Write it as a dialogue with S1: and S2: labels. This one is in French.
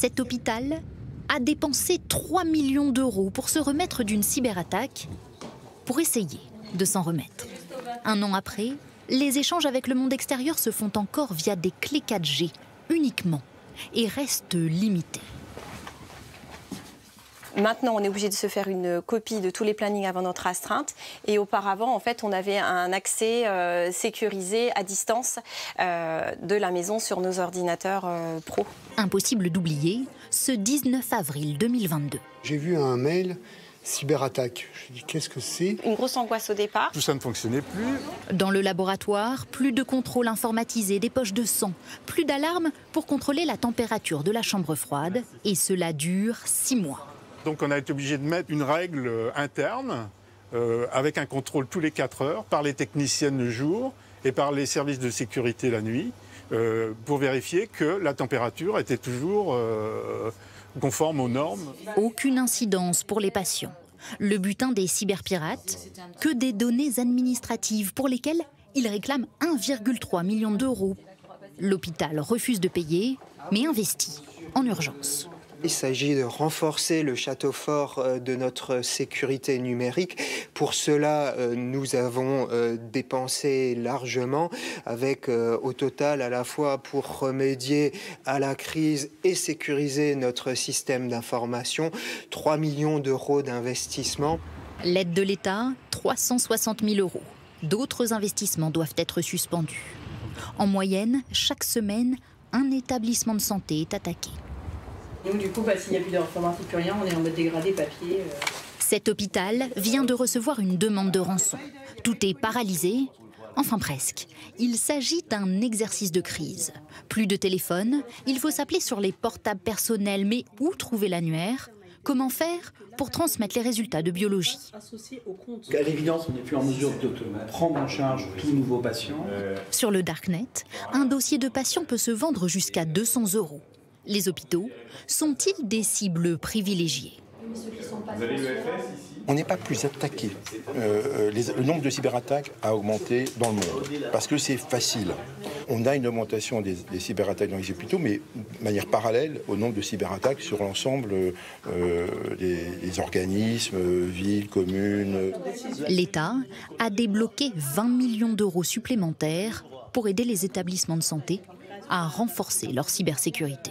S1: Cet hôpital a dépensé 3 millions d'euros pour se remettre d'une cyberattaque, pour essayer de s'en remettre. Un an après, les échanges avec le monde extérieur se font encore via des clés 4G uniquement et restent limités.
S2: Maintenant, on est obligé de se faire une copie de tous les plannings avant notre astreinte. Et auparavant, en fait, on avait un accès sécurisé à distance de la maison sur nos ordinateurs pro.
S1: Impossible d'oublier ce 19 avril 2022.
S3: J'ai vu un mail cyberattaque. Je me dis, qu'est-ce que c'est?
S2: Une grosse angoisse au départ.
S4: Tout ça ne fonctionnait plus.
S1: Dans le laboratoire, plus de contrôle informatisé des poches de sang, plus d'alarmes pour contrôler la température de la chambre froide. Et cela dure 6 mois.
S4: Donc on a été obligé de mettre une règle interne avec un contrôle tous les 4 heures par les techniciennes le jour et par les services de sécurité la nuit pour vérifier que la température était toujours conforme aux normes.
S1: Aucune incidence pour les patients. Le butin des cyberpirates, que des données administratives pour lesquelles ils réclament 1,3 million d'euros. L'hôpital refuse de payer, mais investit en urgence.
S5: Il s'agit de renforcer le château fort de notre sécurité numérique. Pour cela, nous avons dépensé largement, avec au total à la fois pour remédier à la crise et sécuriser notre système d'information, 3 millions d'euros d'investissement.
S1: L'aide de l'État, 360 000 euros. D'autres investissements doivent être suspendus. En moyenne, chaque semaine, un établissement de santé est attaqué.
S6: Donc du coup, s'il n'y a plus d'informatique, plus rien, on est en mode dégradé papier.
S1: Cet hôpital vient de recevoir une demande de rançon. Tout est paralysé, enfin presque. Il s'agit d'un exercice de crise. Plus de téléphone, il faut s'appeler sur les portables personnels, mais où trouver l'annuaire? Comment faire pour transmettre les résultats de biologie?
S7: À l'évidence, on n'est plus en mesure de prendre en charge tout nouveau patient.
S1: Sur le Darknet, un dossier de patient peut se vendre jusqu'à 200 euros. Les hôpitaux sont-ils des cibles privilégiées?
S8: On n'est pas plus attaqué. Le nombre de cyberattaques a augmenté dans le monde parce que c'est facile. On a une augmentation des cyberattaques dans les hôpitaux, mais de manière parallèle au nombre de cyberattaques sur l'ensemble des organismes, villes, communes.
S1: L'État a débloqué 20 millions d'euros supplémentaires pour aider les établissements de santé à renforcer leur cybersécurité.